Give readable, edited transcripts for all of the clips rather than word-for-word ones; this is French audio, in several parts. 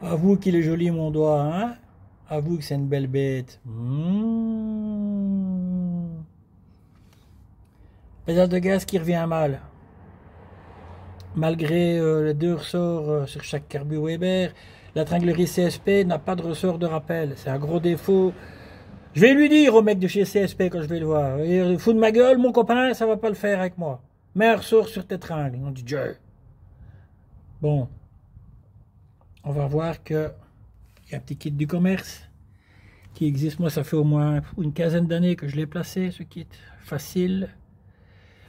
Avoue qu'il est joli mon doigt, hein? Avoue que c'est une belle bête. Pédale de gaz qui revient mal. Malgré les deux ressorts sur chaque carbu Weber, la tringlerie CSP n'a pas de ressort de rappel. C'est un gros défaut. Je vais lui dire au mec de chez CSP quand je vais le voir. Il fout de ma gueule, mon copain, ça va pas le faire avec moi. Mets un ressort sur tes tringles. On dit Dieu. Bon. On va voir que il y a un petit kit du commerce qui existe. Moi, ça fait au moins une quinzaine d'années que je l'ai placé, ce kit. Facile.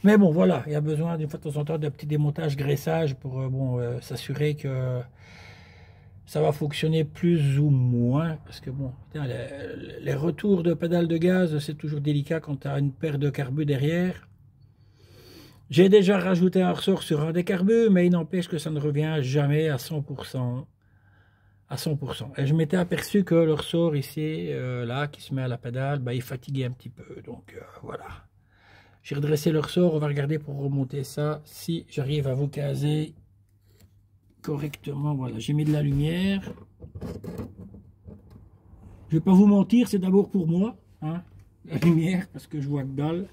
Mais bon, voilà, il y a besoin d'une fois de temps en temps d'un petit démontage, graissage pour s'assurer que ça va fonctionner plus ou moins. Parce que bon, putain, les retours de pédale de gaz, c'est toujours délicat quand tu as une paire de carbus derrière. J'ai déjà rajouté un ressort sur un des carbus, mais il n'empêche que ça ne revient jamais à 100%. À 100%. Et je m'étais aperçu que le ressort ici, là, qui se met à la pédale, bah, il fatiguait un petit peu. Donc voilà. J'ai redressé le ressort, on va regarder pour remonter ça, si j'arrive à vous caser correctement. Voilà, j'ai mis de la lumière. Je vais pas vous mentir, c'est d'abord pour moi, hein, la lumière, parce que je vois que dalle.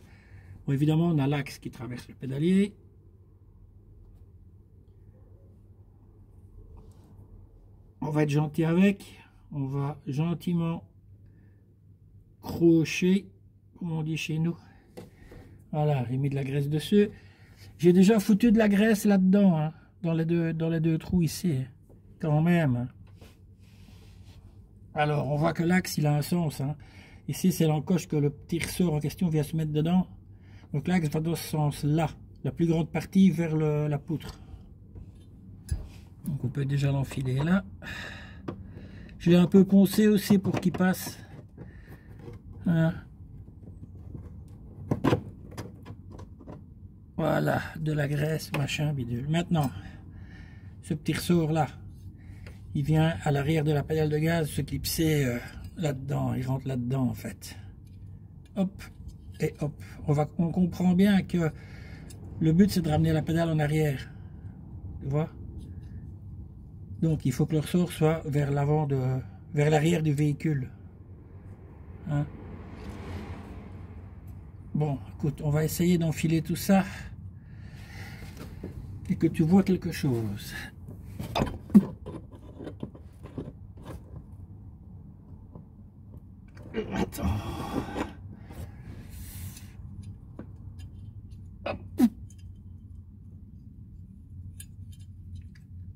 Bon, évidemment, on a l'axe qui traverse le pédalier. On va être gentil avec, on va gentiment crocher, comme on dit chez nous. Voilà, j'ai mis de la graisse dessus. J'ai déjà foutu de la graisse là-dedans, hein, dans les deux trous ici, quand même. Alors, on voit que l'axe, il a un sens. Hein. Ici, c'est l'encoche que le petit ressort en question vient se mettre dedans. Donc l'axe va dans ce sens-là, la plus grande partie vers la poutre. Donc on peut déjà l'enfiler là. Je l'ai un peu poncé aussi pour qu'il passe. Hein. Voilà, de la graisse, machin, bidule. Maintenant, ce petit ressort là, il vient à l'arrière de la pédale de gaz se clipser là-dedans. Il rentre là-dedans en fait. Hop, et hop. On comprend bien que le but c'est de ramener la pédale en arrière. Tu vois? Donc il faut que le ressort soit vers l'avant, vers l'arrière du véhicule. Hein? Bon, écoute, on va essayer d'enfiler tout ça et que tu vois quelque chose. Attends. Hop.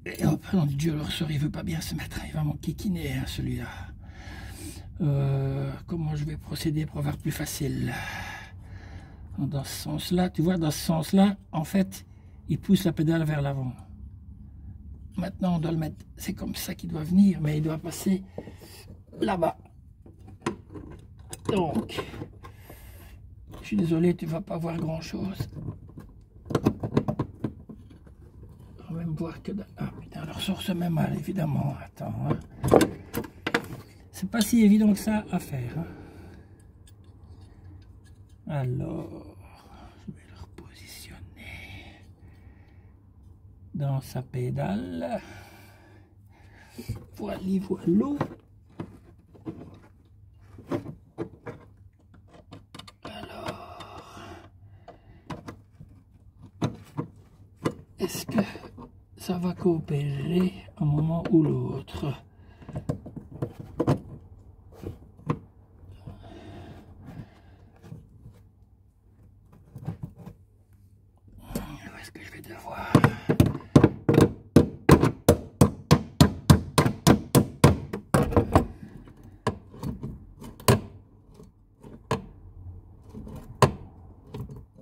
Et hop, non, Dieu, le ressort, il veut pas bien se mettre. Il va m'enquiquiner, hein, celui-là. Comment je vais procéder pour avoir plus facile? Dans ce sens-là, tu vois, dans ce sens-là, en fait, il pousse la pédale vers l'avant. Maintenant, on doit le mettre, c'est comme ça qu'il doit venir, mais il doit passer là-bas. Donc, je suis désolé, tu vas pas voir grand-chose. On va même voir que... Ah putain, le ressort se met mal, évidemment. Attends, hein. C'est pas si évident que ça à faire. Hein. Alors, je vais le repositionner dans sa pédale. Voilà, voilà. Alors, est-ce que ça va coopérer un moment ou l'autre? Est-ce que je vais devoir...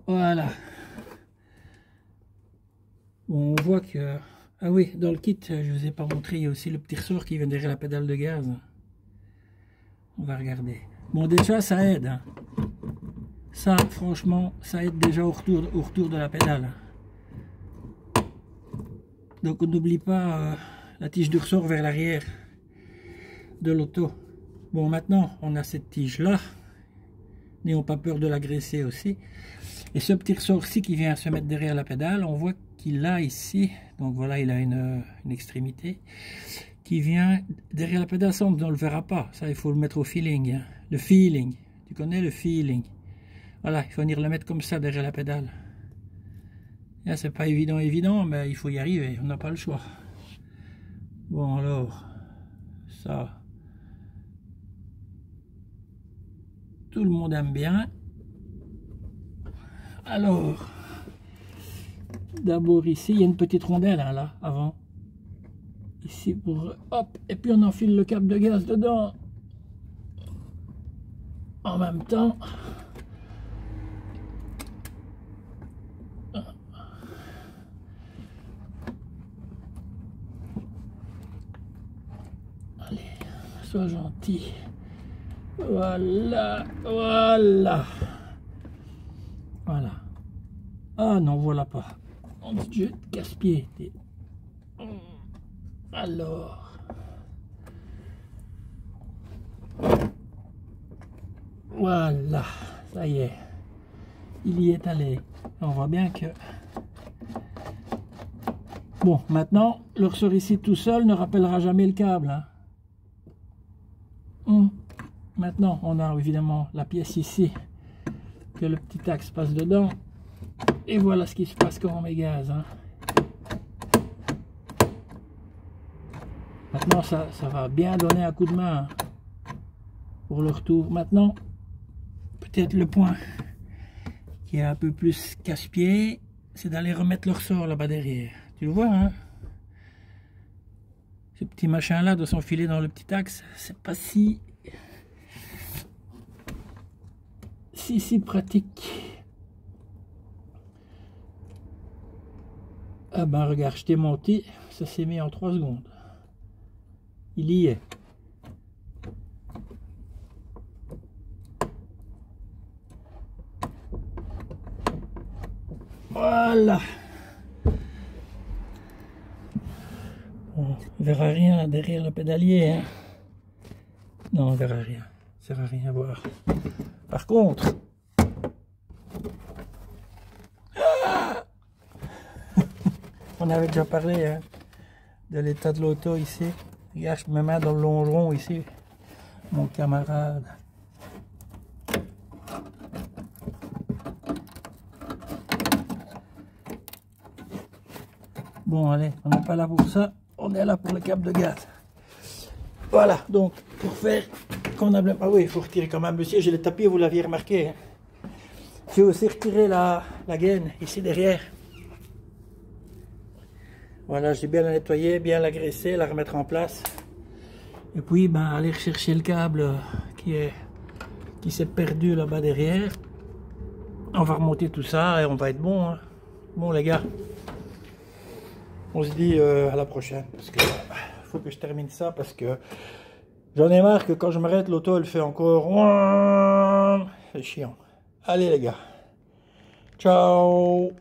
Voilà. Bon, on voit que... Ah oui, dans le kit, je ne vous ai pas montré, il y a aussi le petit ressort qui vient derrière la pédale de gaz. On va regarder. Bon, déjà, ça aide. Hein. Ça, franchement, ça aide déjà au retour de la pédale. Donc, on n'oublie pas la tige de ressort vers l'arrière de l'auto. Bon, maintenant, on a cette tige-là. N'ayons pas peur de l'agresser aussi. Et ce petit ressort-ci qui vient se mettre derrière la pédale, on voit qu'il a ici, donc voilà, il a une extrémité, qui vient derrière la pédale. Ça, on ne le verra pas. Ça, il faut le mettre au feeling. Hein. Le feeling. Tu connais le feeling. Voilà, il faut venir le mettre comme ça derrière la pédale. C'est pas évident, mais il faut y arriver. On n'a pas le choix. Bon, alors, ça, tout le monde aime bien. Alors, d'abord ici, il y a une petite rondelle hein, là, avant. Ici pour... Hop, et puis on enfile le câble de gaz dedans. En même temps. Allez, sois gentil. Voilà, voilà. Voilà. Ah non, voilà pas. On dit je casse-pied. Alors. Voilà, ça y est. Il y est allé. On voit bien que... Bon, maintenant, le ressort ici tout seul ne rappellera jamais le câble. Hein. Maintenant, on a évidemment la pièce ici, que le petit axe passe dedans. Et voilà ce qui se passe quand on met gaz. Hein. Maintenant, ça va bien donner un coup de main pour le retour. Maintenant, peut-être le point qui est un peu plus casse-pied, c'est d'aller remettre le ressort là-bas derrière. Tu le vois, hein? Ce petit machin-là doit s'enfiler dans le petit axe. C'est pas si pratique. Ah ben regarde, je t'ai menti, ça s'est mis en 3 secondes. Il y est. Voilà. On verra rien derrière le pédalier. Hein. Non, on verra rien. Ça ne sert à rien à voir. Par contre, on avait déjà parlé hein, de l'état de l'auto ici. Regarde, je me mets dans le longeron ici, mon camarade. Bon, allez, on n'est pas là pour ça, on est là pour le câble de gaz. Voilà, donc, pour faire convenablement... Ah oui, il faut retirer quand même le siège et le tapis, vous l'aviez remarqué. Hein. J'ai aussi retiré la gaine, ici derrière. Voilà, j'ai bien la nettoyer, bien la graisser, la remettre en place. Et puis, ben, aller rechercher le câble qui s'est perdu là-bas derrière. On va remonter tout ça et on va être bon. Hein. Bon, les gars, on se dit à la prochaine. Parce que faut que je termine ça parce que j'en ai marre que quand je m'arrête, l'auto elle fait encore... C'est chiant. Allez, les gars. Ciao.